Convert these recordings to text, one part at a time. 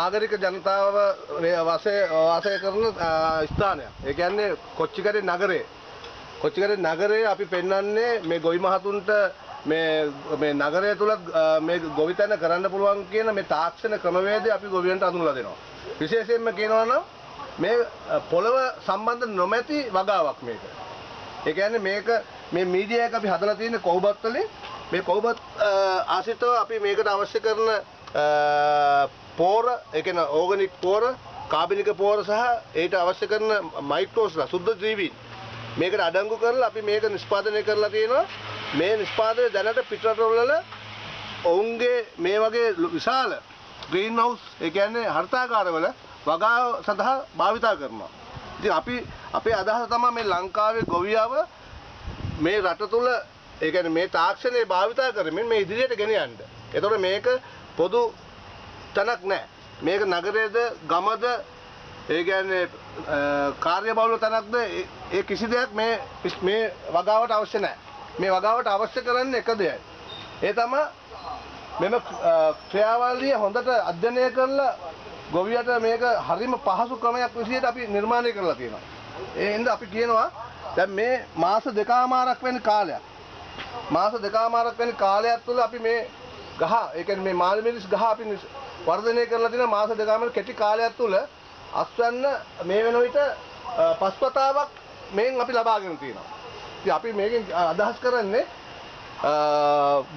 නාගරික ජනතාව වාසය කරන ස්ථානයක්. ඒ කියන්නේ කොච්චිකරේ නගරේ. කොච්චිකරේ නගරේ අපි පෙන්වන්නේ මේ ගොවි මහතුන්ට මේ නගරය තුල මේ ගොවිතැන කරන්න පුළුවන් කියන මේ තාක්ෂණ ක්‍රමවේදය අපි ගොවියන්ට අඳුනලා දෙනවා. විශේෂයෙන්ම කියනවා නම් මේ පොළව සම්බන්ධ නොමැති වගාවක් මේක. ඒ කියන්නේ මේක මේ මීඩියා එක අපි හදලා තියෙන කොහොබත් වලින් මේ කොහොබත් ආශ්‍රිතව අපි මේකට අවශ්‍ය කරන පෝර, ඒ කියන්නේ ඕගනික් පෝර, කාබනික පෝර සහ ඒට අවශ්‍ය කරන මයික්‍රෝස්ලා සුද්ධ ජීවීන් මේකට අඩංගු කරලා අපි මේක නිෂ්පාදනය කරලා තියෙනවා. මේ නිෂ්පාදනය දැනට පිටරටවල ඔවුන්ගේ මේ වගේ විශාල ග්‍රීන් හවුස්, ඒ කියන්නේ හර්තාගාරවල වගාව සඳහා භාවිතා කරනවා. ඉතින් අපේ අදහස තමයි මේ ලංකාවේ ගොවියව මේ රට තුල, ඒ කියන්නේ මේ තාක්ෂණය භාවිතා කරමින් මේ ඉදිරියට ගෙන යන්න. ඒතකොට මේක පොදු තැනක් නෑ. මේක නගරයේද ගමද, ඒ කියන්නේ කාර්යබහුල තැනක්ද, ඒ කිසි දෙයක් මේ වගාවට අවශ්‍ය නෑ. මේ වගාවට අවශ්‍ය කරන්නේ එක දෙයයි. ඒ තමයි මෙම ක්‍රියාවලිය හොඳට අධ්‍යයනය කරලා ගොවියට මේක හරිම පහසු ක්‍රමයක් විදිහට අපි නිර්මාණය කරලා තියෙනවා. ඒ හින්දා අපි කියනවා දැන් මේ මාස දෙකමාරක් වෙන කාලයක්. මාස දෙකමාරක් වෙන කාලයක් තුළ අපි මේ ගහ, ඒ කියන්නේ මේ මාළි මිරිස් ගහ අපි වර්ධනය කරලා තියෙන මාස දෙකමාර කෙටි කාලයක් තුළ අස්වැන්න මේ වෙන විට පස්වතාවක් මේන් අපි ලබාගෙන තියෙනවා. ඉතින් අපි මේකෙන් අදහස් කරන්නේ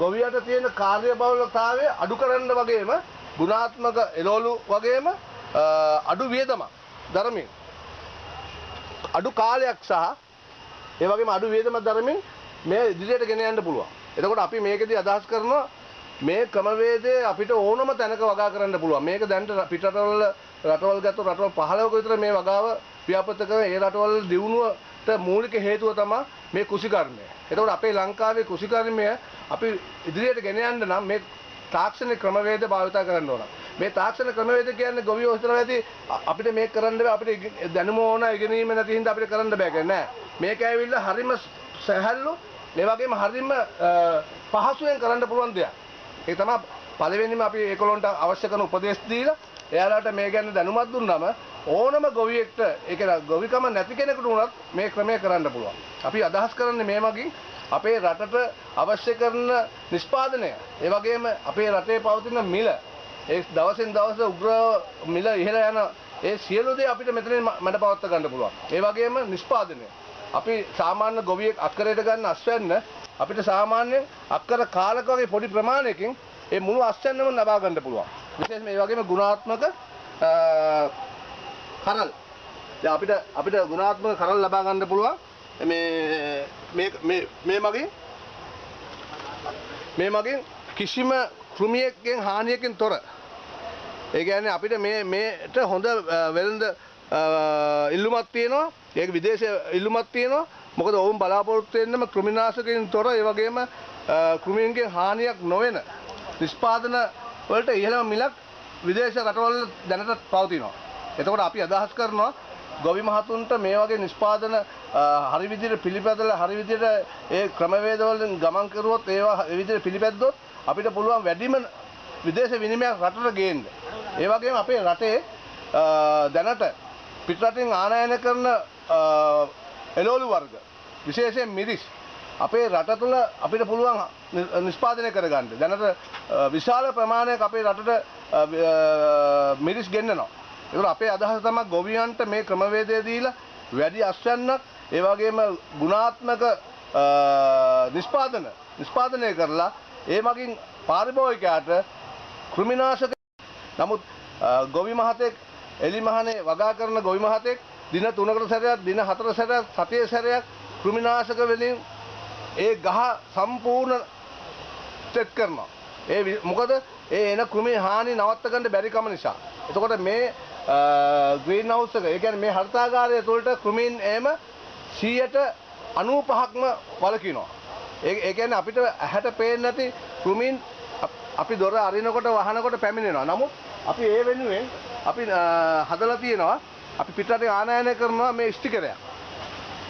ගොවියට තියෙන කාර්යබහුලතාවය අඩු කරන්න වගේම ගුණාත්මක එළවලු වගේම අඩු වියදමක් දරමින් අඩු කාලයක් සහ ඒ වගේම අඩු වියදමක් දරමින් මේ ඉදිරියට ගෙන යන්න පුළුවන්. එතකොට අපි මේකෙදී අදහස් කරනවා මේ ක්‍රමවේදය අපිට ඕනම තැනක වගා කරන්න පුළුවන්. මේක දැන් රටවල් ගත්තොත් රටවල් 15ක විතර මේ වගාව ව්‍යාපෘත කරන ඒ රටවල් දියුණුවට මූලික හේතුව තමයි මේ කෘෂිකර්මය. එතකොට අපේ ලංකාවේ කෘෂිකර්මය අපි ඉදිරියට ගෙන යන්න නම් මේ තාක්ෂණික ක්‍රමවේද භාවිත කරන්න ඕන. මේ තාක්ෂණ ක්‍රමවේද කියන්නේ ගොවියෝ හිතනවා ඇති අපිට මේක කරන්න බෑ, අපිට දැනුම ඕන, ඉගෙනීම නැති හින්දා අපිට කරන්න බෑ කියන්නේ නෑ. මේක ඇවිල්ලා හරිම සහැල්ලු, ඒ වගේම හරිම පහසුවෙන් කරන්න පුළුවන් දෙයක්. ඒ තමයි පළවෙනිම අපි ඒගොල්ලන්ට අවශ්‍ය කරන උපදෙස් දීලා එයාලට මේ ගැන දැනුමක් දුන්නාම ඕනම ගොවියෙක්ට, ඒ කියන්නේ ගොවිකම නැති කෙනෙකුට උනත් මේ ක්‍රමය කරන්න පුළුවන්. අපි අදහස් කරන්නේ මේ මගින් අපේ රටට අවශ්‍ය කරන නිෂ්පාදනය, ඒ වගේම අපේ රටේ පවතින මිල, ඒ දවසින් දවස උග්‍ර මිල ඉහළ යන ඒ සියලු දේ අපිට මෙතනින් මැඩපවත්ව ගන්න පුළුවන්. ඒ වගේම නිෂ්පාදනය, අපි සාමාන්‍ය ගොවියෙක් අක්කරයට ගන්න අස්වැන්න අපිට සාමාන්‍යයෙන් අක්කර කාලක වගේ පොඩි ප්‍රමාණයකින් ඒ මුළු අස්වැන්නම ලබා ගන්න පුළුවන්. විශේෂයෙන්ම මේ වගේම ගුණාත්මක කරල්. දැන් අපිට ගුණාත්මක කරල් ලබා ගන්න පුළුවන්. මේ මගින් කිසිම කෘමියකින් හානියකින් තොර. ඒ කියන්නේ අපිට මේට හොඳ වෙළඳ ඉල්ලුමක් තියෙනවා. ඒක විදේශ ඉල්ලුමක් තියෙනවා. මොකද ඔවුන් බලාපොරොත්තු වෙන්නම කෘමිනාශකකින් තොර, ඒ වගේම කෘමීන්ගේ හානියක් නොවන නිෂ්පාදන වලට ඉහළම මිලක් විදේශ රටවල දැනට පවතිනවා. එතකොට අපි අදහස් කරනවා ගොවි මහතුන්ට මේ වගේ නිෂ්පාදන හරි විදිහට පිළිපැදලා හරි විදිහට ඒ ක්‍රමවේද වලින් ගමන් කරුවොත්, ඒවා ඒ විදිහට පිළිපැද්දොත් අපිට පුළුවන් වැඩිම විදේශ විනිමයක් රටට ගේන්න. ඒ වගේම අපේ රටේ දැනට පිටරටින් ආනයනය කරන එළවලු වර්ග, විශේෂයෙන් මිරිස් අපේ රට තුළ අපිට පුළුවන් නිෂ්පාදනය කරගන්න. දැනට විශාල ප්‍රමාණයක් අපේ රටට මිරිස් ගෙන්නනවා. ඒක අපේ අදහස තමයි ගොවියන්ට මේ ක්‍රමවේදය දීලා වැඩි අස්වැන්නක්, ඒ වගේම ගුණාත්මක නිෂ්පාදනය කරලා ඒ මගින් පාරිභෝගිකයාට කෘමිනාශක. නමුත් ගොවි මහතෙක් එලි මහනේ වගා කරන ගොවි මහතෙක් දින 3කට සැරයක්, දින 4 සැරයක්, සතියේ සැරයක් කෘමිනාශක වලින් ඒ ගහ සම්පූර්ණ සෙට් කරනවා. මොකද ඒ එන කෘමි හානි නවත්ත ගන්න බැරි කම නිසා. එතකොට මේ ග්‍රීන් හවුස් එක, ඒ කියන්නේ මේ හර්තාගාරය තුළට කෘමීන් එම 95%ක්ම වළකිනවා. ඒ කියන්නේ අපිට ඇහැට පේන්නේ නැති කෘමීන් අපි දොර අරිනකොට වහනකොට පැමිණෙනවා. නමුත් අපි ඒ වෙනුවෙන් අපි හදලා තියෙනවා, අපි පිටරට ආනයනය කරනවා මේ ස්ටිකරයක්.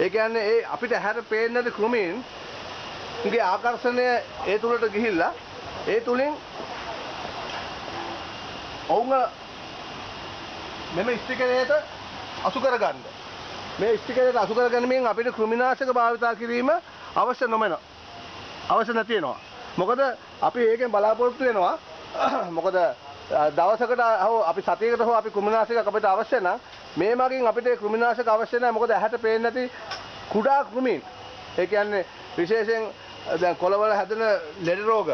ඒ කියන්නේ ඒ අපිට ඇහැට පේන්නේ නැති කෘමීන්ගේ ආකර්ෂණය ඒ තුලට ගිහිල්ලා ඒ තුලින් ඔවුන් මෙම ස්ටිකරයට අසු කරගන්න. මේ ස්ටිකරයට අසු කරගැනීමෙන් අපිට කෘමිනාශක භාවිතා කිරීම අවශ්‍ය නොමෙනවා. අවශ්‍ය නැති වෙනවා. මොකද අපි ඒකෙන් බලාපොරොත්තු වෙනවා. මොකද දවසකට හෝ අපි සතියකට හෝ අපි කෘමිනාශක අපිට අවශ්‍ය නම් මේ මගින් අපිට කෘමිනාශක අවශ්‍ය නැහැ. මොකද ඇහැට පේන්නේ නැති කුඩා කෘමීන්. ඒ කියන්නේ විශේෂයෙන් දැන් කොළවල හැදෙන ලෙඩ රෝග,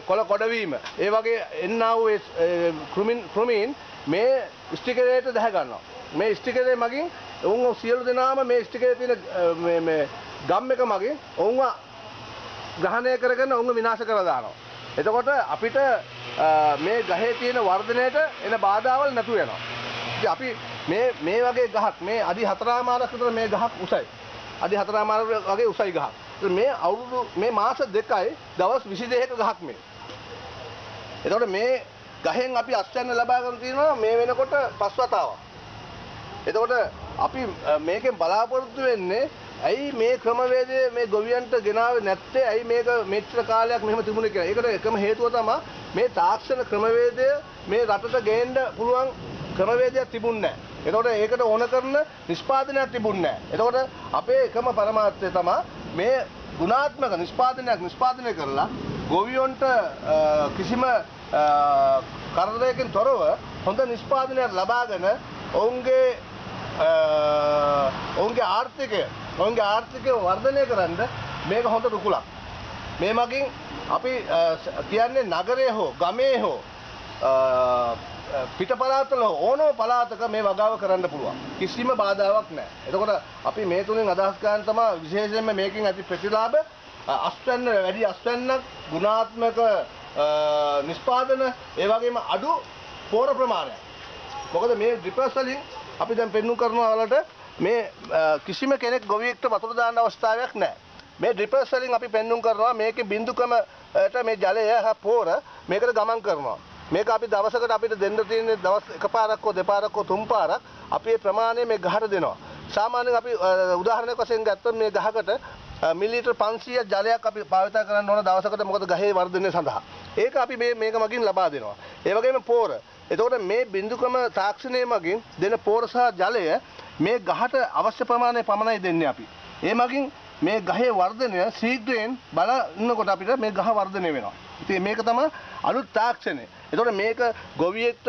කොළ කොඩවීම, ඒ වගේ එන්නා වූ කෘමීන් මේ ස්ටිකරයට දැහ ගන්නවා. මේ ස්ටිකරේ මගින් ඔවුන් සියලු දෙනාම මේ ස්ටිකරේ තියෙන මේ ගම් එක මගින් ඔවුන්ව ග්‍රහණය කරගෙන ඔවුන්ව විනාශ කරලා දානවා. එතකොට අපිට මේ ගහේ තියෙන වර්ධනයට එන බාධාවල් නැතු වෙනවා. ඉතින් අපි මේ වගේ ගහක් මේ අඩි 4මාරක් විතර මේ ගහක් උසයි. අඩි 4මාරක් වගේ උසයි ගහක්. මේ අවුරුදු මේ මාස 2යි දවස් 22ක ගහක් මේ. එතකොට මේ ගහෙන් අපි අස්වැන්න ලබා ගන්න තියෙනවා මේ වෙනකොට 5 වතාවක්. එතකොට අපි මේකෙන් බලාපොරොත්තු වෙන්නේ ඇයි මේ ක්‍රමවේදය මේ ගොවියන්ට ගෙනාවේ නැත්තේ? ඇයි මේක මෙච්චර කාලයක් මෙහෙම තිබුණේ කියලා. ඒකට එකම හේතුව තමයි මේ තාක්ෂණ ක්‍රමවේදය මේ රටට ගේන්න පුළුවන් ක්‍රමවේදයක් තිබුණේ නැහැ. එතකොට ඒකට ඕන කරන නිෂ්පාදනයක් තිබුණේ නැහැ. එතකොට අපේ එකම පරමාර්ථය තමයි මේ ගුණාත්මක නිෂ්පාදනය කරලා ගොවියන්ට කිසිම කරදරයකින් තොරව හොඳ නිෂ්පාදනයක් ලබාගෙන ඔවුන්ගේ ආර්ථිකය වර්ධනය කරන්න මේක හොඳ රුකුලක්. මේ මගින් අපි කියන්නේ නගරයේ හෝ ගමේ හෝ පිට පළාතවල ඕනම පළාතක මේ වගාව කරන්න පුළුවන්. කිසිම බාධාවක් නැහැ. එතකොට අපි මේ තුලින් අදහස් ගන්න තමයි විශේෂයෙන්ම මේකෙන් ඇති ප්‍රතිලාභ වැඩි අස්වැන්නක්, ගුණාත්මක නිෂ්පාදන, ඒ වගේම අඩු පෝර ප්‍රමාණයක්. මොකද මේ ඩ්‍රිපර්ස් වලින් අපි දැන් පෙන්වු කරනවා වලට මේ කිසිම කෙනෙක් ගොවියෙක්ට වතුර දාන්න අවස්ථාවක් නැහැ. මේ ඩ්‍රිපර්ස් වලින් අපි පෙන්වු කරනවා මේකේ බිඳුකමට මේ ජලය හා පෝර මේකට ගමන් කරනවා. මේක අපි දවසකට අපිට දෙන්න තියෙන දවස් එකපාරක් හෝ දෙපාරක් හෝ තුන් පාරක් අපි මේ ප්‍රමාණය මේ ගහට දෙනවා. සාමාන්‍යයෙන් අපි උදාහරණයක් වශයෙන් ගත්තොත් මේ ගහකට මිලිලීටර් 500ක් ජලයක් අපි භාවිත කරන්න ඕන දවසකට. මොකද ගහේ වර්ධනය සඳහා. ඒක අපි මේක මගින් ලබා දෙනවා. ඒ වගේම පෝර. එතකොට මේ බිඳුකම තාක්ෂණය මගින් දෙන පෝර සහ ජලය මේ ගහට අවශ්‍ය ප්‍රමාණය පමණයි දෙන්නේ අපි. ඒ මගින් මේ ගහේ වර්ධනය ශීඝ්‍රයෙන් බලනකොට අපිට මේ ගහ වර්ධනය වෙනවා. ඉතින් මේක තමයි අලුත් තාක්ෂණය. එතකොට මේක ගොවියෙක්ට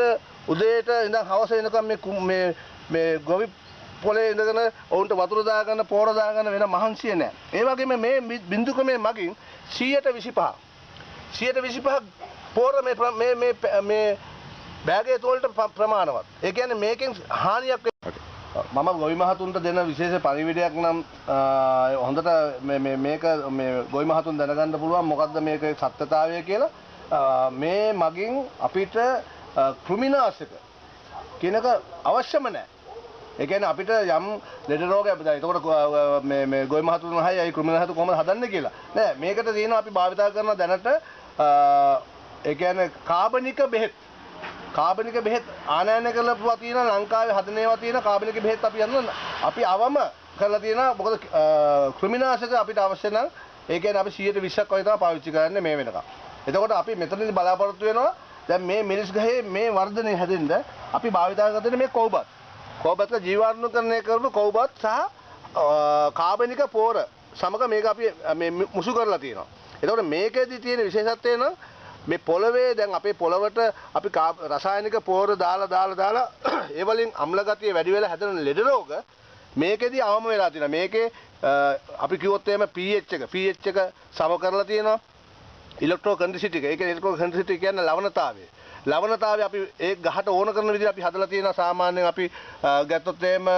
උදේට ඉඳන් හවස වෙනකම් මේ ගොවි පොලේ ඉඳගෙන ඔවුන්ට වතුර දාගන්න, පෝර දාගන්න වෙන මහන්සිය නැහැ. ඒ වගේම මේ බිඳුකමේ මගින් 125 පෝර මේ බෑගේ තෝලට ප්‍රමාණවත්. ඒ කියන්නේ මේකෙන් හානියක් මම ගොවි මහතුන්ට දෙන විශේෂ පරිවිඩයක් නම් හොඳට මේක ගොවි මහතුන් දැනගන්න පුළුවන් මොකද්ද මේකේ සත්‍යතාවය කියලා. මේ මගින් අපිට කෘමිනාශක කියනක අවශ්‍යම නැහැ. ඒ කියන්නේ අපිට යම් ලෙඩ රෝගයක් බදා. ඒකට මේ ගොවි මහතුන් අහයි අයි කෘමිනාශක කොහොමද හදන්නේ කියලා. නෑ මේකට තියෙනවා අපි භාවිතා කරන දැනට ඒ කියන්නේ කාබනික බෙහෙත් ආනයනය කරලා තියෙන ලංකාවේ හදන ඒවා තියෙන කාබනික බෙහෙත් අපි අවම කරලා තියෙනවා. මොකද කෘමිනාශක අපිට අවශ්‍ය නම් ඒ කියන්නේ අපි 120ක් වගේ තමයි පාවිච්චි කරන්නේ මේ වෙනකම්. එතකොට අපි මෙතනදී බලාපොරොත්තු වෙනවා දැන් මේ මිරිස් ගහේ මේ වර්ධනය හැදෙන්න අපි භාවිතා කරන මේ කෝබත් ජීවාණුකරණය කරපු කෝබත් සහ කාබනික පෝර සමග මේක අපි මේ මුසු කරලා තියෙනවා. එතකොට මේකෙදි තියෙන විශේෂත්වය නම් මේ පොළවේ දැන් අපේ පොළවට අපි රසායනික පෝර දාලා ඒ වලින් අම්ල ගතිය වැඩි වෙලා හැදෙන ලෙඩ රෝග මේකෙදි අවම වෙලා තියෙනවා. මේකේ අපි කිව්වොත් එහෙම pH එක සම කරලා තියෙනවා. ඉලෙක්ට්‍රෝකන්ඩිසිටි එක. ඒක ඉලෙක්ට්‍රෝකන්ඩිසිටි කියන්නේ ලවණතාවය. අපි ඒ ගහට ඕන කරන විදිහට අපි හදලා තියෙනවා. සාමාන්‍යයෙන් අපි ගත්තොත් එහෙම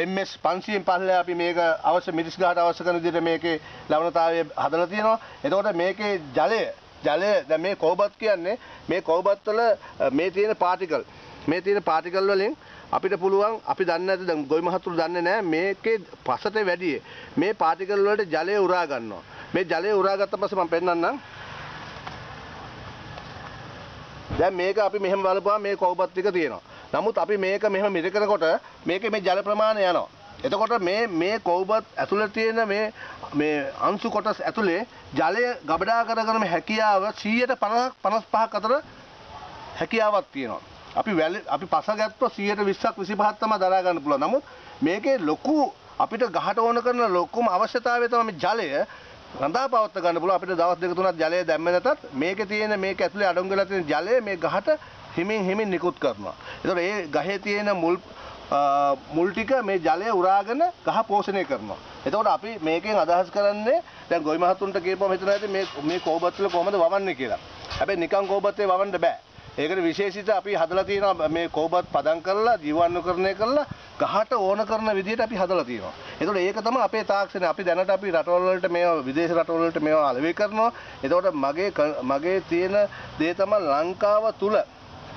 MS 500න් පහළ අපි මේක අවශ්‍ය මිරිස් ගහට අවශ්‍ය කරන විදිහට මේකේ ලවණතාවය හදලා තියෙනවා. එතකොට මේකේ ජලය දැන් මේ කෝබත් කියන්නේ මේ කෝබත් වල මේ තියෙන පාටිකල් වලින් අපිට පුළුවන් අපි දන්නේ නැති දැන් ගොවි මහතුරු දන්නේ නැහැ මේකේ පසට වැඩි මේ පාටිකල් වලට ජලය උරා ගන්නවා. මේ ජලය උරා ගත්ත පස්සේ මම පෙන්නන්නම්. දැන් මේක අපි මෙහෙම බලපුවා මේ කෝබත් ටික තියෙනවා. නමුත් අපි මේක මෙහෙම මිරිකනකොට මේකේ මේ ජල ප්‍රමාණය යනවා. එතකොට මේ කෝබත් ඇතුළේ තියෙන මේ අංශු කොටස් ඇතුලේ ජලය ගබඩා කරගන්න හැකියාව 150ක් 55ක් අතර හැකියාවක් තියෙනවා. අපි පස ගත්තොත් 120ක් 25ක් තමයි දරා ගන්න පුළුවන්. නමුත් මේකේ ලොකු අපිට ගහට ඕන කරන ලොකුම අවශ්‍යතාවය තමයි මේ ජලය රඳා පවත්වා ගන්න පුළුවන්. අපිට දවස් දෙක තුනක් ජලය දැම්ම නැතත් මේකේ තියෙන මේක ඇතුලේ අඩංගු වෙලා තියෙන ජලය මේ ගහට හිමින් නිකුත් කරනවා. ඒතකොට ඒ ගහේ තියෙන මුල් ටික මේ ජලය උරාගෙන ගහ පෝෂණය කරනවා. එතකොට අපි මේකෙන් අදහස් කරන්නේ දැන් ගොවි මහතුන්ට කියපුවම හිතනවා ඇති මේ කෝබත් වල කොහමද වවන්නේ කියලා. හැබැයි නිකන් කෝබත්තේ වවන්න බෑ. ඒකට විශේෂිත අපි හදලා තියෙනවා මේ කෝබත් පදම් කරලා ජීවාණුකරණය කරලා ගහට ඕන කරන විදිහට අපි හදලා තියෙනවා. එතකොට ඒක තමයි අපේ තාක්ෂණය. අපි දැනට අපි රටවල් වලට මේවා විදේශ රටවල් වලට මේවා අලෙවි කරනවා. එතකොට මගේ තියෙන දේ තමයි ලංකාව තුල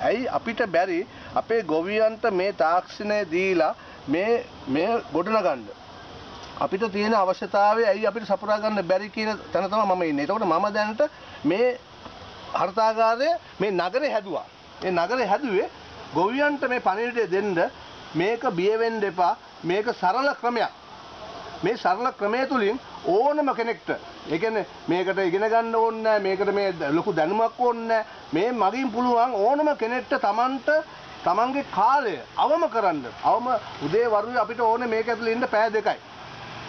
ඇයි අපිට බැරි අපේ ගොවියන්ට මේ තාක්ෂණය දීලා මේ ගොඩනගන්න අපිට තියෙන අවශ්‍යතාවය ඇයි අපිට සපුරා ගන්න බැරි කියන තැන තමයි මම ඉන්නේ. එතකොට මම දැනට මේ හර්තාගාරය මේ නගරේ හැදුවා. මේ නගරේ හැදුවේ ගොවියන්ට මේ පණිවිඩය දෙන්න මේක බිය වෙන්න එපා. මේක සරල ක්‍රමයක්. මේ සරල ක්‍රමය තුලින් ඕනම කෙනෙක්ට ඒ කියන්නේ මේකට ඉගෙන ගන්න ඕනේ නැහැ. මේකට මේ ලොකු දැනුමක් ඕනේ නැහැ. මේ මගින් පුළුවන් ඕනම කෙනෙක්ට තමන්ගේ කාලය අවම කරන්න. අවම උදේ වරුවේ අපිට ඕනේ මේක ඇතුලේ ඉන්න පැය දෙකයි.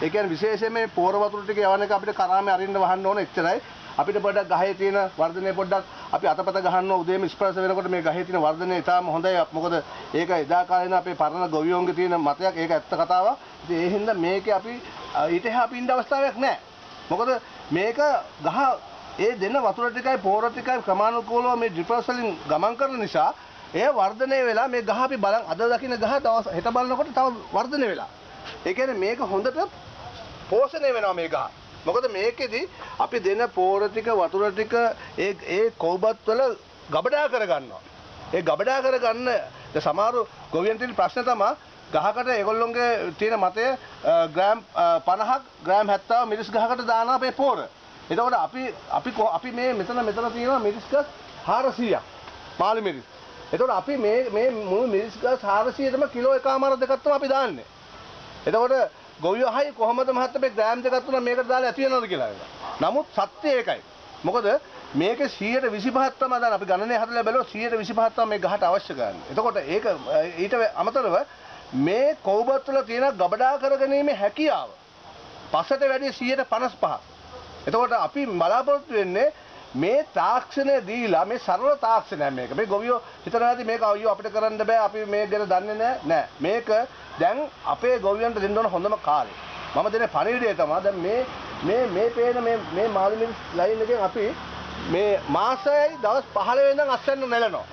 ඒ කියන්නේ විශේෂයෙන් මේ පෝර වතුර ටික යවන එක අපිට කරාමේ අරින්න වහන්න ඕන එච්චරයි. අපිට පොඩ්ඩක් ගහේ තියෙන වර්ධනය පොඩ්ඩක් අපි අතපත ගහනවා උදේම ස්පර්ශ වෙනකොට මේ ගහේ තියෙන වර්ධනය ඉතාම හොඳයි. මොකද ඒක එදා කාලේ අපේ පරණ ගොවියෝන්ගේ තියෙන මතයක්. ඒක ඇත්ත කතාවක්. ඉතින් ඒ හින්දා මේකේ අපි ඊට එහා අපි ඉන්න අවස්ථාවක් නැහැ. මොකද මේක ගහ ඒ දෙන වතුර ටිකයි පෝර ටිකයි ක්‍රමානුකූලව මේ ඩ්‍රිපර්ස් වලින් ගමන් කරන නිසා ඒ වර්ධනය වෙලා මේ ගහ අපි බලන් අද දකින්න ගහ දවස් හෙට බලනකොට තව වර්ධනය වෙලා. ඒ කියන්නේ මේක හොඳට පෝෂණය වෙනවා මේ ගහ. මොකද මේකෙදි අපි දෙන පෝර ටික වතුර ටික ඒ කෝබත් වල ගබඩා කරගන්නවා. ඒ ගබඩා කරගන්න සමහර ගොවියන් තියෙන ප්‍රශ්න තමයි ගහකට ඒගොල්ලොන්ගේ තියෙන මතය ග්‍රෑම් 50ක් ග්‍රෑම් 70 මිරිස් ගහකට දානවා අපේ පෝර. එතකොට අපි මේ මෙතන තියෙනවා මිරිස් ගස් 400ක් මාළු මිරිස්. එතකොට අපි මේ මුළු මිරිස් ගස් 400ටම කිලෝ එකමාර දෙකක් තමයි අපි දාන්නේ. එතකොට ගොවියෝ හයි කොහොමද මහත්තයා ග්‍රෑම් දෙකක් තුන මේකට දාලා ඇති වෙනවද කියලා. නමුත් සත්‍ය ඒකයි. මොකද මේකේ 125ක් තමයි දැන් අපි ගණනේ හදලා බැලුවොත් 125ක් තමයි මේ ගහට අවශ්‍ය ගන්න. එතකොට ඒක ඊට අමතරව මේ කෝබත් වල තියෙන ගබඩා කරගැනීමේ හැකියාව පසට වැඩි 155ක්. එතකොට අපි බලාපොරොත්තු වෙන්නේ මේ තාක්ෂණය දීලා මේ සරල තාක්ෂණයක් මේක. මේ ගොවියෝ හිතනවා ඇති මේක අයියෝ අපිට කරන්න බෑ අපි මේ ගැන දන්නේ නෑ. මේක දැන් අපේ ගොවියන්ට දෙන්න ඕන හොඳම කාලේ. මම දෙන පණිවිඩය තමයි දැන් මේ පේන මේ මාළු මිරිස් ලයින් එකෙන් අපි මේ මාසෙයි දවස් 15 ඉඳන් අස්සන්න නෙලනවා.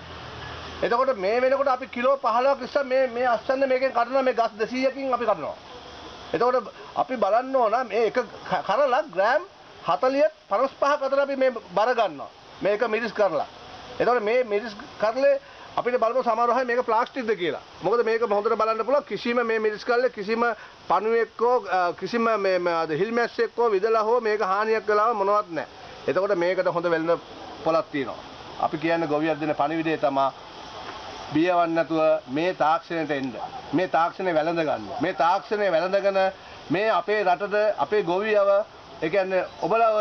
එතකොට මේ වෙනකොට අපි කිලෝ 15ක් ඉස්සර මේ අස්සන්න මේකෙන් කඩනවා මේ ගස් 200කින් අපි කඩනවා. එතකොට අපි බලන්න ඕන මේ එක කරලා ග්‍රෑම් 40 55ක් අතර අපි මේ බර ගන්නවා. මේක මිරිස් කරලා. එතකොට මේ මිරිස් කරලේ අපිට බලමු සමහර අය මේක ප්ලාස්ටික්ද කියලා. මොකද මේක හොඳට බලන්න පුළුවන් කිසිම මේ මිරිස් කරලේ කිසිම පණුවෙක්කෝ කිසිම මේ හිල් මැස්සෙක්කෝ විදලා හෝ මේක හානියක් වෙලාව මොනවත් නැහැ. එතකොට මේකට හොඳ වෙළඳ පොලක් තියෙනවා. අපි කියන්නේ ගොවියක් දෙන පණිවිඩය තමයි බියවන්න නැතුව මේ තාක්ෂණයට එන්න. මේ තාක්ෂණය වැළඳ ගන්න. මේ තාක්ෂණය වැළඳගෙන මේ අපේ රටට අපේ ගොවියව ඒ කියන්නේ ඔබලව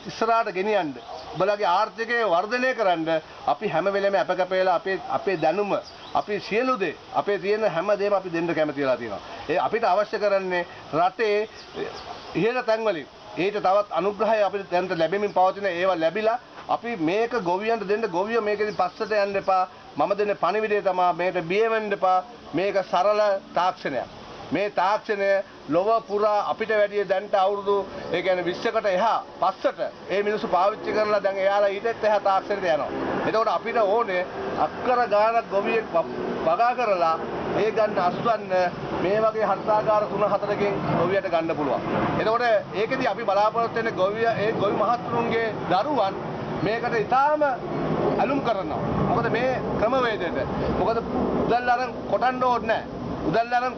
ඉස්සරහට ගෙනියන්න. ඔබලගේ ආර්ථිකය වර්ධනය කරන්න අපි හැම වෙලෙම අපකපේලා අපේ දැනුම අපි සියලු දේ අපේ තියෙන හැම දෙයක්ම අපි දෙන්න කැමති වෙලා තියෙනවා. ඒ අපිට අවශ්‍ය කරන්නේ රටේ ඉහළ තැන් වලින් ඊට තවත් අනුග්‍රහය අපිට දැනට ලැබෙමින් පවතින ඒවා ලැබිලා අපි මේක ගොවියන්ට දෙන්න ගොවියෝ මේකෙදි පස්සට යන්න එපා. මම දෙන පණිවිඩය තමයි මේකට බිය වෙන්න එපා. මේක සරල තාක්ෂණයක්. මේ තාක්ෂණය ලොව පුරා අපිට වැඩිය දැන්ට අවුරුදු ඒ කියන්නේ 20කට එහා පස්සට ඒ මිනිස්සු පාවිච්චි කරලා දැන් එයාලා ඊටත් එහා තාක්ෂණයට යනවා. එතකොට අපිට ඕනේ අක්කර ගානක් ගොවියෙක් වගා කරලා ඒ ගන්න අස්වන්න මේ වගේ හර්තාගාර 3-4කින් ගොවියට ගන්න පුළුවන්. එතකොට ඒකෙදි අපි බලාපොරොත්තු වෙන්නේ ගොවි මහත්තුරුන්ගේ දරුවන් මේකට ඉතාම ඇලුම් කරනවා. මොකද මේ ක්‍රමවේදයට. මොකද උදැල්ල අරන් කොටන්න ඕනේ නැහැ. උදැල්ල අරන්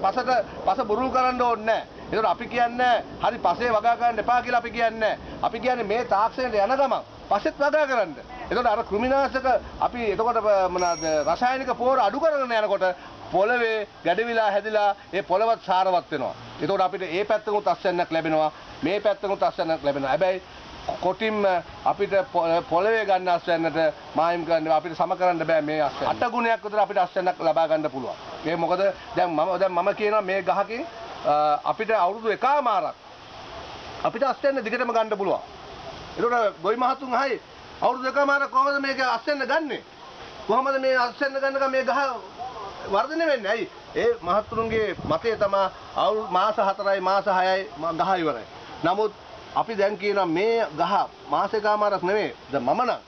පස බුරුල් කරන්න ඕනේ නැහැ. ඒතකොට අපි කියන්නේ හරි පසේ වගා ගන්න එපා කියලා අපි කියන්නේ. අපි කියන්නේ මේ තාක්ෂණයට යන ගමන් පසෙත් වගා කරන්න. එතකොට අර කෘමිනාශක අපි එතකොට මොනවාද රසායනික පෝර අඩු කරගෙන යනකොට පොළවේ ගැඩවිලා හැදිලා ඒ පොළවත් සාරවත් වෙනවා. එතකොට අපිට ඒ පැත්තකුත් අස්වැන්නක් ලැබෙනවා. මේ පැත්තකුත් අස්වැන්නක් ලැබෙනවා. හැබැයි කොටින්ම අපිට පොළවේ ගන්න අස්වැන්නට මායිම් කරන්න අපිට සම කරන්න බෑ මේ අස්වැන්න. 8 ගුණයක් විතර අපිට අස්වැන්නක් ලබා ගන්න පුළුවන්. ඒ මොකද දැන් මම කියනවා මේ ගහකින් අපිට අවුරුදු එකමාරක් අපිට අස්වැන්න දිගටම ගන්න පුළුවන්. ඒකට ගොවි මහතුන් අහයි අවුරුදු එකමාරක් කොහොමද මේක අස්වැන්න ගන්නෙ? කොහොමද මේ අස්වැන්න ගන්නකම් මේ ගහ වර්ධනය වෙන්නේ? ඇයි? ඒ මහතුරුන්ගේ මතය තමයි මාස 4යි මාස 6යි ගහ ඉවරයි. නමුත් අපි දැන් කියනවා මේ ගහ මාසෙකමාරක් නෙමෙයි. දැන් මම නම්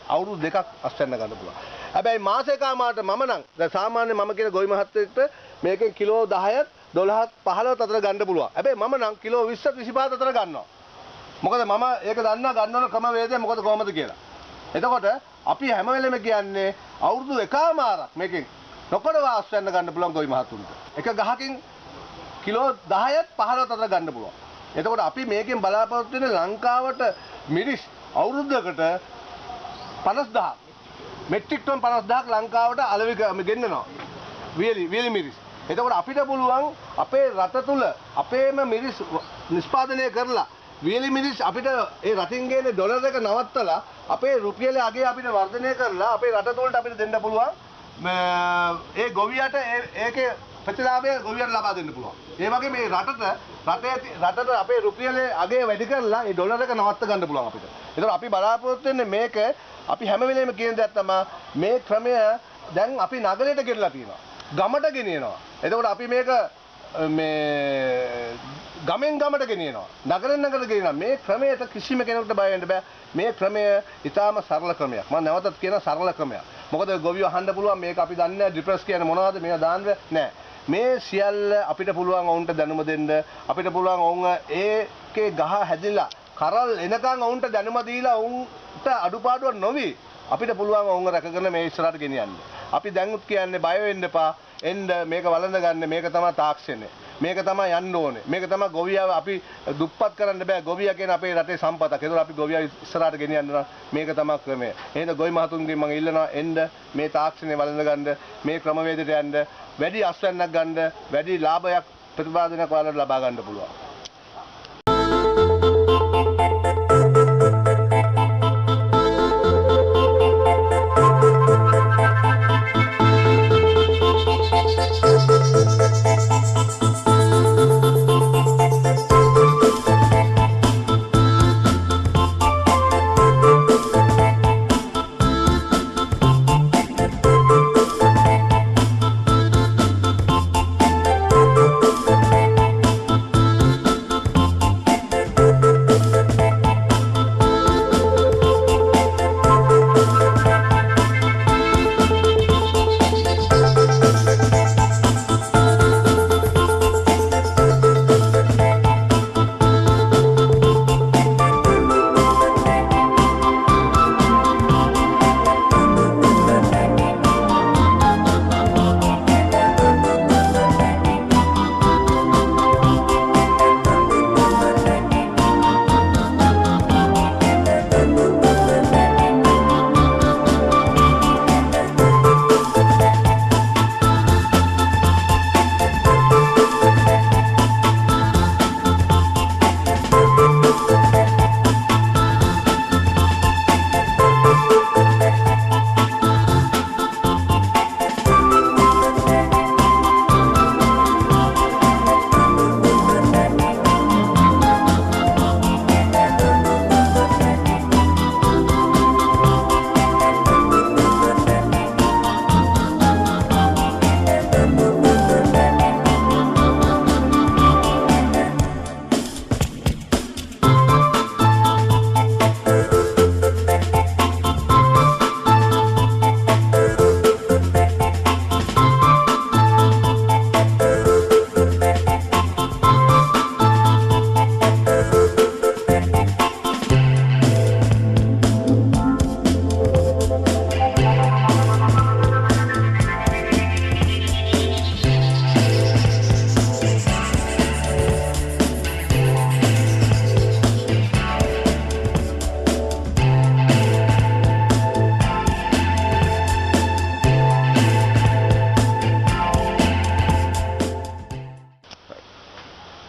අවුරුදු 2ක් අස්වැන්න ගන්න පුළුවන්. හැබැයි මාසෙකමාරට මම නම් දැන් සාමාන්‍ය මම කියන ගොවි මහත්තයෙක්ට මේකෙන් කිලෝ 10ත් 12ත් 15ත් අතර ගන්න පුළුවන්. හැබැයි මම නම් කිලෝ 20ත් 25ත් අතර ගන්නවා. මොකද මම ඒක දන්නා ගන්නවන ක්‍රම වේදය මොකද කොහමද කියලා. එතකොට අපි හැම වෙලෙම කියන්නේ අවුරුදු එකමාරක් මේකෙන් නොකඩවා අස්වැන්න ගන්න පුළුවන් ගොවි මහතුන්ට. එක ගහකින් කිලෝ 10ත් 15ත් අතර ගන්න පුළුවන්. එතකොට අපි මේකෙන් බලාපොරොත්තු වෙන ලංකාවට මිරිස් අවුරුද්දකට 50000 මෙට්‍රික් ටන් 50000ක් ලංකාවට අලෙවි ගෙන්නනවා. වියලි මිරිස්. එතකොට අපිට පුළුවන් අපේ රට තුල අපේම මිරිස් නිෂ්පාදනය කරලා වියලි මිරිස් අපිට ඒ රටින් ගේන ඩොලර් එක නවත්තලා අපේ රුපියලේ අගේ අපිට වර්ධනය කරලා අපේ රට තුලට අපිට දෙන්න පුළුවන්. ඒ ගොවියට ඒකේ ප්‍රතිලාභය ගොවියට ලබා දෙන්න පුළුවන්. ඒ වගේ මේ රටට අපේ රුපියලේ අගේ වැඩි කරලා ඒ ඩොලර් එක නවත්ත ගන්න පුළුවන් අපිට. ඒතකොට අපි බලාපොරොත්තු වෙන්නේ මේක අපි හැම වෙලේම කියන දෙයක් තමයි මේ ක්‍රමය දැන් අපි නගරයට ගෙනලා තියෙනවා. ගමට ගෙනියනවා. එතකොට අපි මේක ගමෙන් ගමට ගෙනියනවා. නගරෙන් නගරට ගෙනියනවා. මේ ක්‍රමයට කිසිම කෙනෙකුට බය වෙන්න බෑ. මේ ක්‍රමය ඊටාම සරල ක්‍රමයක්. මම නැවතත් කියන සරල ක්‍රමයක්. මොකද ගොවියෝ අහන්න පුළුවන් මේක අපි දන්නේ නැහැ ඩිප්‍රෙස් කියන්නේ මොනවද මේවා දාන්න නෑ. මේ සියල්ල අපිට පුළුවන් වුන්ට දැනුම දෙන්න අපිට පුළුවන් වුන් ඒකේ ගහ හැදිලා කරල් එනකන් වුන්ට දැනුම දීලා වුන්ට අඩුපාඩුවක් නොවි අපිට පුළුවන් වුන් රැකගෙන මේ ඉස්සරහට ගෙනියන්න. අපි දැන්ුත් කියන්නේ බය වෙන්න එපා. එන්න මේක වළඳ ගන්න මේක තමයි තාක්ෂණය. මේක තමයි යන්න ඕනේ. මේක තමයි ගොවියව අපි දුප්පත් කරන්න බෑ. ගොවියා කියන අපේ රටේ සම්පතක්. ඒතකොට අපි ගොවියා ඉස්සරහට ගෙනියන්න නම් මේක තමයි ක්‍රමය. එහෙනම් ගොවි මහතුන්ගෙන් මම ඉල්ලනවා එන්න මේ තාක්ෂණය වළඳ ගන්න මේ ක්‍රමවේදයට යන්න වැඩි අස්වැන්නක් ගන්න වැඩි ලාභයක් ප්‍රතිපාදනයක් ඔයාලට ලබා ගන්න පුළුවන්.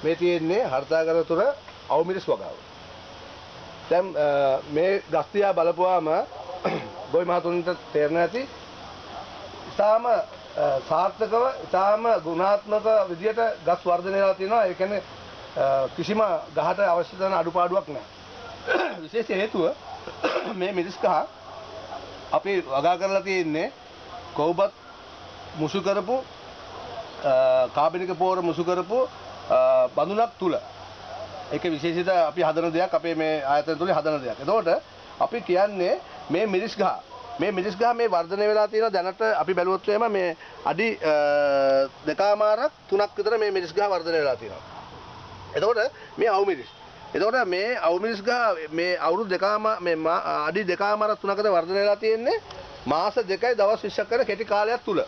මේ තියෙන්නේ හර්තාගර තුර අවමිරිස් වගාව. දැන් මේ ගස් දිහා බලපුවාම ගොවි මහතුන්ට තේරෙන ඇති ඉතාම සාර්ථකව ඉතාම ගුණාත්මක විදියට ගස් වර්ධනය වෙලා තියෙනවා. ඒ කියන්නේ කිසිම ගහට අවශ්‍ය කරන අඩුපාඩුවක් නැහැ. විශේෂ හේතුව මේ මිරිස් ගහ අපි වගා කරලා තියෙන්නේ කවුබත් මුසු කරපු කාබනික පෝර මුසු කරපු බඳුනක් තුල. ඒක විශේෂිත අපි හදන දෙයක් අපේ මේ ආයතන තුලේ හදන දෙයක්. එතකොට අපි කියන්නේ මේ මිරිස් ගහ මේ වර්ධනය වෙලා තියෙන දැනට අපි බැලුවොත් එහෙම මේ අඩි 2මාරක් 3ක් විතර මේ මිරිස් ගහ වර්ධනය වෙලා තියෙනවා. එතකොට මේ අවු මිරිස්. එතකොට මේ අවු මිරිස් ගහ මේ අවුරුදු අඩි 2මාරක් 3කට වර්ධනය වෙලා තියෙන්නේ මාස 2යි දවස් 20ක් කරන කෙටි කාලයක් තුල.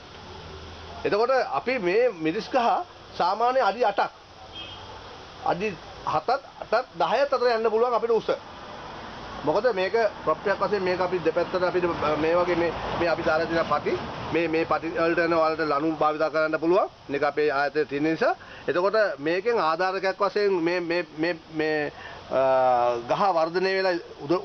එතකොට අපි මේ මිරිස් ගහ සාමාන්‍ය අඩි 8ක් අඩි 7ක් 10ක් අතර යන්න පුළුවන් අපිට උස. මොකද මේක ප්‍රොප්ටයක් වශයෙන් මේක අපි දෙපැත්තට අපිට මේ වගේ මේ අපි දාලා තියෙන පටි මේ පටි වලට යන වලට ලණු භාවිත කරන්න පුළුවන්. මේක අපේ ආයතනයේ තියෙන නිසා. එතකොට මේකෙන් ආධාරකයක් වශයෙන් මේ ගහ වර්ධනය වෙලා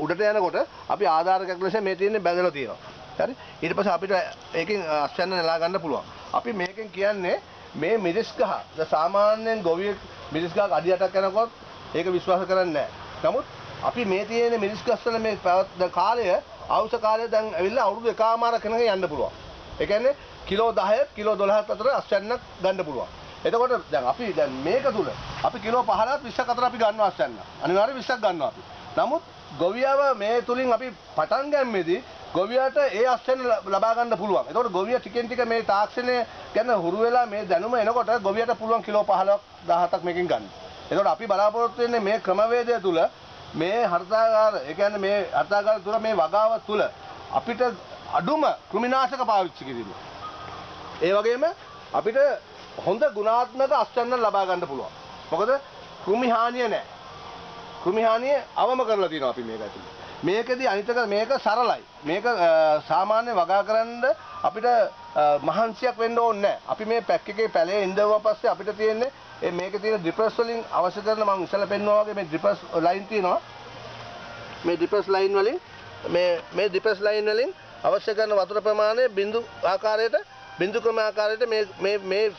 උඩට යනකොට අපි ආධාරකයක් ලෙස මේ තියෙන්නේ බැඳලා තියෙනවා. හරි? ඊට පස්සේ අපිට ඒකෙන් අස්වැන්න නෙලා ගන්න පුළුවන්. අපි මේකෙන් කියන්නේ මේ මිරිස් ගහ සාමාන්‍යයෙන් ගොවියෙක් මිරිස් ගහක් අඩි 8ක් යනකොට ඒක විශ්වාස කරන්නේ නැහැ. නමුත් අපි මේ තියෙන මිරිස් ගස් වල මේ කාලය අවුස කාලය දැන් ඇවිල්ලා අවුරුදු 1මාරක් වෙනකන් යන්න පුළුවන්. ඒ කියන්නේ කිලෝ 10ක් කිලෝ 12ක් අතර අස්වැන්නක් ගන්න පුළුවන්. එතකොට දැන් අපි දැන් මේක තුල අපි කිලෝ 15ක් 20ක් අතර අපි ගන්නවා අස්වැන්න. අනිවාර්යයෙන් 20ක් ගන්නවා අපි. නමුත් ගොවියව මේ තුලින් අපි පටන් ගැනීමේදී ගොවියට ඒ අස්වැන්න ලබා ගන්න පුළුවන්. එතකොට ගොවිය ටිකෙන් ටික මේ තාක්ෂණය ගැන හුරු වෙලා මේ දැනුම එනකොට ගොවියට පුළුවන් කිලෝ 15ක් 17ක් මේකෙන් ගන්න. එතකොට අපි බලාපොරොත්තු වෙන්නේ මේ ක්‍රමවේදය තුල මේ හර්තාගාර ඒ කියන්නේ මේ හර්තාගාර තුල මේ වගාව තුල අපිට අඩුම කෘමිනාශක පාවිච්චි කිරීම. ඒ වගේම අපිට හොඳ ගුණාත්මක අස්වැන්න ලබා ගන්න පුළුවන්. මොකද කෘමි හානිය නැහැ. කෘමි හානිය අවම කරලා තියෙනවා අපි මේක ඇතුලේ. මේකෙදි අනිතක මේක සරලයි. මේක සාමාන්‍ය වගා කරන්න අපිට මහන්සියක් වෙන්න ඕනේ නැහැ. අපි මේ පැක් එකේ පැලේ ඉඳවුවා පස්සේ අපිට තියෙන්නේ මේකේ තියෙන ඩ්‍රිපර්ස් වලින් අවශ්‍ය කරන මම ඉස්සෙල්ලා පෙන්නුවා වගේ මේ ඩ්‍රිපර්ස් ලයින් තියෙනවා. මේ ඩ්‍රිපර්ස් ලයින් වලින් මේ ඩ්‍රිපර්ස් ලයින් වලින් අවශ්‍ය කරන වතුර ප්‍රමාණය බිඳු ක්‍රම ආකාරයට මේ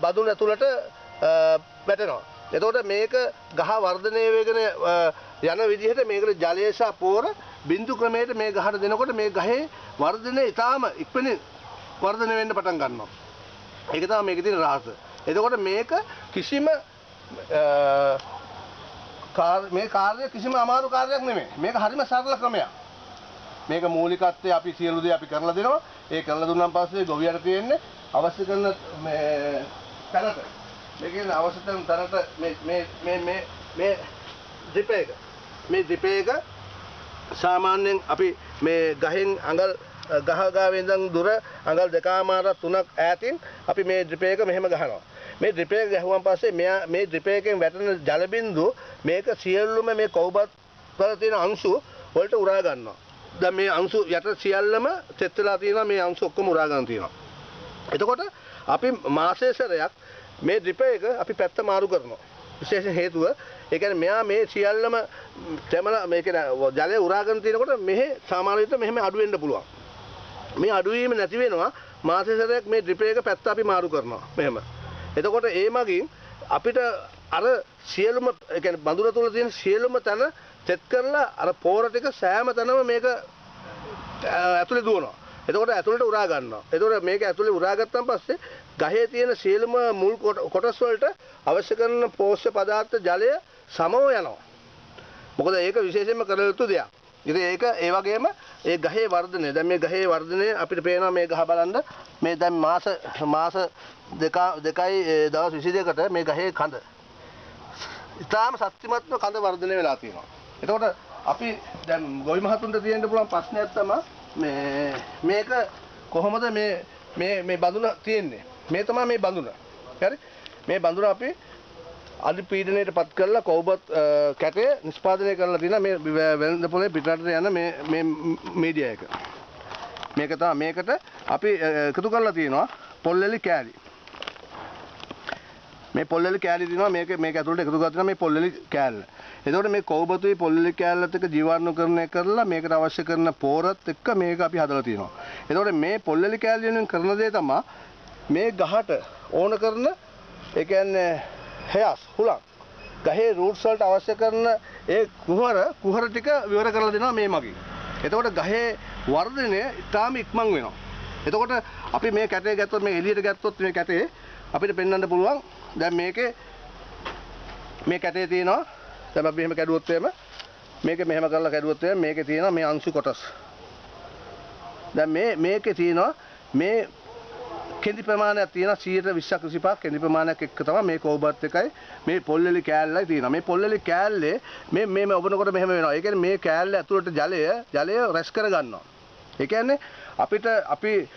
බඳුන ඇතුළට වැටෙනවා. එතකොට මේක ගහ වර්ධනය වෙගෙන යන විදිහට මේකට ජලය සහ පෝර බිඳු ක්‍රමයට මේ ගහට දෙනකොට මේ ගහේ වර්ධනය ඉතාම ඉක්මනින් වර්ධනය වෙන්න පටන් ගන්නවා. ඒක තමයි මේකේ තියෙන රහස. එතකොට මේක කිසිම මේ කාර්ය කිසිම අමාරු කාර්යයක් නෙමෙයි. මේක හරිම සරල ක්‍රමයක්. මේක මූලිකත්වයේ අපි සියලු දේ අපි කරලා දෙනවා. ඒ කරලා දුන්නාන් පස්සේ ගොවියට තියෙන්නේ අවශ්‍ය කරන මේ තැනට මේකේ අවශ්‍ය කරන තැනට මේ ඩ්‍රිප් එක සාමාන්‍යයෙන් අපි මේ ගහෙන් අඟල් ගහගාවේ ඉඳන් දුර අඟල් 2මාරක් 3ක් ඈතින් අපි මේ ඩ්‍රිප් එක මෙහෙම ගහනවා. මේ ඩ්‍රිප් එක ගහුවන් පස්සේ මේ ඩ්‍රිප් එකෙන් වැටෙන ජල බිඳු මේක සියල්ලම මේ කවුබත් වල තියෙන අංශු වලට උරා ගන්නවා. දැන් මේ අංශු යට සියල්ලම සෙට් වෙලා තියෙනවා. මේ අංශු ඔක්කොම උරා ගන්න තියෙනවා. එතකොට අපි මාසයේ සැරයක් මේ ඩ්‍රිප් එක අපි පැත්ත මාරු කරනවා. විශේෂ හේතුව ඒ කියන්නේ මෙයා මේ සියල්ලම තැමලා මේක ජලය උරාගෙන තියෙනකොට මෙහි සාමාන්‍ය විදිහට මෙහෙම අඩු වෙන්න පුළුවන්. මේ අඩු වීම නැති වෙනවා මාසෙ සැරයක් මේ ඩ්‍රිප් එක පැත්ත අපි මාරු කරනවා මෙහෙම. එතකොට ඒ මගින් අපිට අර සියලුම ඒ කියන්නේ බඳුන තුල තියෙන සියලුම තැන සෙට් කරලා අර පෝර ටික සෑම තැනම මේක ඇතුලේ දුවනවා. එතකොට ඇතුලට උරා ගන්නවා. එතකොට මේක ඇතුලේ උරා ගත්තන් පස්සේ ගහේ තියෙන සියලුම මුල් කොටස් වලට අවශ්‍ය කරන පෝෂ්‍ය පදාර්ථ ජලය සමව යනවා. මොකද ඒක විශේෂයෙන්ම කළ යුතු දෙයක්. ඉතින් ඒක ඒ වගේම ඒ ගහේ වර්ධනය. දැන් මේ ගහේ වර්ධනය අපිට පේනවා මේ ගහ බලන්න මේ දැන් මාස දෙකයි දවස් 22කට මේ ගහේ කඳ ඉතාලම ශක්තිමත්ව කඳ වර්ධනය වෙලා තියෙනවා. එතකොට අපි දැන් ගොවි මහතුන්ට තියෙන්න පුළුවන් ප්‍රශ්නයක් තමයි මේක කොහොමද මේ බඳුන තියෙන්නේ. මේ තමයි මේ බඳුන. හරි? මේ බඳුන අපි අධි පීඩනයටපත් කරලා කවුබත් කැටේ නිෂ්පාදනය කරලා තියෙන මේ වෙළඳ පොලේ පිටරටට යන මේ මීඩියා එක. මේක තමයි මේකට අපි එකතු කරලා තියෙනවා පොල්ලෙලි කෑලි. මේ පොල්ලෙලි කෑලි දිනවා මේක ඇතුළට එකතු කරලා තියෙනවා මේ පොල්ලෙලි කෑල්ල. එතකොට මේ කෝබතුයි පොල්ලෙලි කෑල්ලත් එක්ක ජීවාණුකරණය කරලා මේකට අවශ්‍ය කරන පෝරත් එක්ක මේක අපි හදලා තියෙනවා. එතකොට මේ පොල්ලෙලි කෑල්ල වලින් කරන දේ තමයි මේ ගහට ඕන කරන ඒ කියන්නේ හයස් හුලක් ගහේ රූට්ස් වලට අවශ්‍ය කරන ඒ කුහර ටික විවර කරලා දෙනවා මේ මගින්. එතකොට ගහේ වර්ධනය ඉතාම ඉක්මන් වෙනවා. එතකොට අපි මේ කැටේ ගත්තොත් මේ එළියට ගත්තොත් මේ කැටේ අපිට පෙන්වන්න පුළුවන්. දැන් මේ කැටේ තියෙනවා. දැන් අපි මෙහෙම කැඩුවොත් එහෙම මේක මෙහෙම කරලා කැඩුවොත් එහෙම මේකේ තියෙනවා මේ අංශු කොටස්. දැන් මේකේ තියෙනවා මේ කෙඳි ප්‍රමාණයක් තියෙනවා 120ක් 25ක් කෙඳි ප්‍රමාණයක් එක්ක තමයි මේ කෝබත් එකයි මේ පොල්ලෙලි කෑල්ලයි තියෙනවා. මේ පොල්ලෙලි කෑල්ලේ මේ ඔබනකොට මෙහෙම වෙනවා. ඒ කියන්නේ මේ කෑල්ල ඇතුළට ජලය රැස් කර ගන්නවා. ඒ කියන්නේ අපි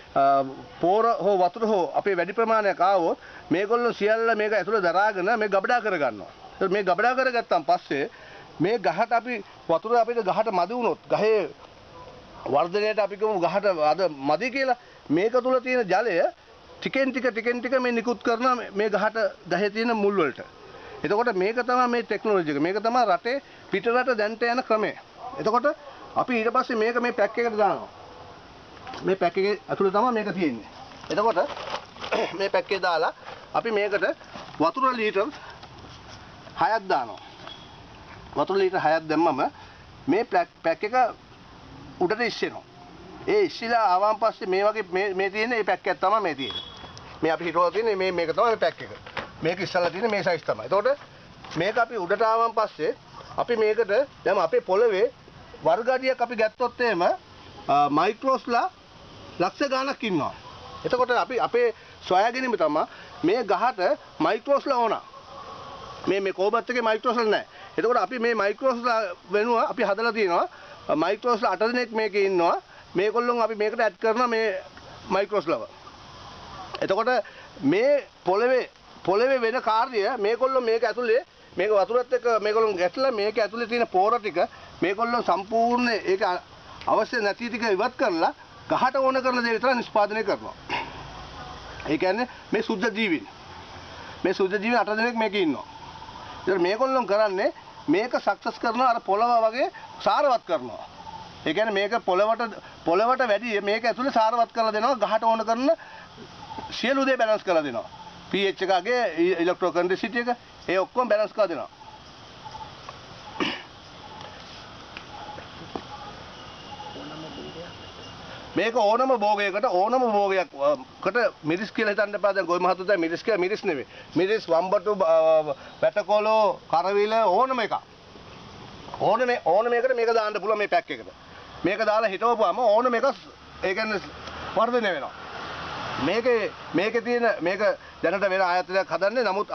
පෝර හෝ වතුර හෝ අපේ වැඩි ප්‍රමාණයක් ආවොත් මේගොල්ලෝ සියල්ල මේක ඇතුළේ දරාගෙන මේ ගබඩා කර ගන්නවා. මේ ගබඩා කරගත්තාන් පස්සේ මේ ගහට අපි වතුර අපිට ගහට මදි වුණොත් ගහේ වර්ධනයට අපි කියමු ගහට අද මදි කියලා මේක තුල තියෙන ජලය ටිකෙන් ටික මේ නිකුත් කරන මේ ගහේ තියෙන මුල් වලට. එතකොට මේක තමයි මේ ටෙක්නොලොජි එක. මේක තමයි රටේ පිටරට දැන්ට යන ක්‍රමය. එතකොට අපි ඊට පස්සේ මේක මේ පැක් එකකට දානවා. මේ පැක් එකේ ඇතුළේ තමයි මේක තියෙන්නේ. එතකොට මේ පැක් එකේ දාලා අපි මේකට වතුර ලීටර් 6ක් දානවා. වතුර ලීටර් 6ක් දැම්මම මේ පැක් එක උඩට ඉස්සෙනවා. ඒ ඉස්සිලා ආවන් පස්සේ මේ වගේ මේ තියෙන මේ පැක් එකක් තමයි මේ තියෙන්නේ. මේ අපි හිතවලා තියෙන්නේ මේක තමයි මේ පැක් එක. මේක ඉස්සලා තියෙන්නේ මේ සයිස් තමයි. එතකොට මේක අපි උඩට ආවන් පස්සේ අපි මේකට දැන් අපේ පොළවේ වර්ගාඩියක් අපි ගත්තොත් එහෙම මයික්‍රෝස්ලා ලක්ෂ ගණනක් ඉන්නවා. එතකොට අපි අපේ සොයා ගැනීම තමයි මේ ගහට මයික්‍රෝස්ලා ඕන. මේ කෝබත් එකේ මයික්‍රෝස්ලා නැහැ. එතකොට අපි මේ මයික්‍රෝස්ලා වෙනුව අපි හදලා තියෙනවා මයික්‍රෝස්ලා 8 දෙනෙක් මේකේ ඉන්නවා. මේගොල්ලොන් අපි මේකට ඇඩ් කරනවා මේ මයික්‍රෝස්ලාව. එතකොට මේ පොළවේ වෙන කාර්යය මේගොල්ලෝ මේක ඇතුලේ මේක වතුරත් එක්ක මේගොල්ලොන් ගැටලා මේක ඇතුලේ තියෙන පෝර ටික මේගොල්ලෝ සම්පූර්ණ ඒක අවශ්‍ය නැති ටික ඉවත් කරලා ගහට ඕන කරන දේ විතර නිෂ්පාදනය කරනවා. ඒ කියන්නේ මේ සුද්ධ ජීවීන් 8 දෙනෙක් මේකේ ඉන්නවා. ඒතර මේගොල්ලොන් කරන්නේ මේක සක්සස් කරනවා අර පොළව වගේ සාරවත් කරනවා. ඒ කියන්නේ මේක පොළවට වැඩි මේක ඇතුලේ සාරවත් කරලා දෙනවා ගහට ඕන කරන සියලු දේ බැලන්ස් කරලා දෙනවා. pH එකගේ ඉලෙක්ට්‍රෝ කන්ඩෙන්සිටි එක ඒ ඔක්කොම බැලන්ස් කරලා දෙනවා. මේක ඕනම භෝගයකට මිරිස් කියලා හිතන්න එපා. දැන් ගොවි මහතුන් මිරිස් කියලා මිරිස් නෙවෙයි. මිරිස් වම්බටු වැටකොළෝ කරවිල ඕනම එකක්. ඕනම එකකට මේක දාන්න පුළුවන් මේ පැක් එකට. මේක දාලා හිටවපුවාම ඕනම එකක් ඒ කියන්නේ වර්ධනය වෙනවා. මේකේ තියෙන මේක දැනට වෙන ආයතනයක් හදන්නේ නමුත්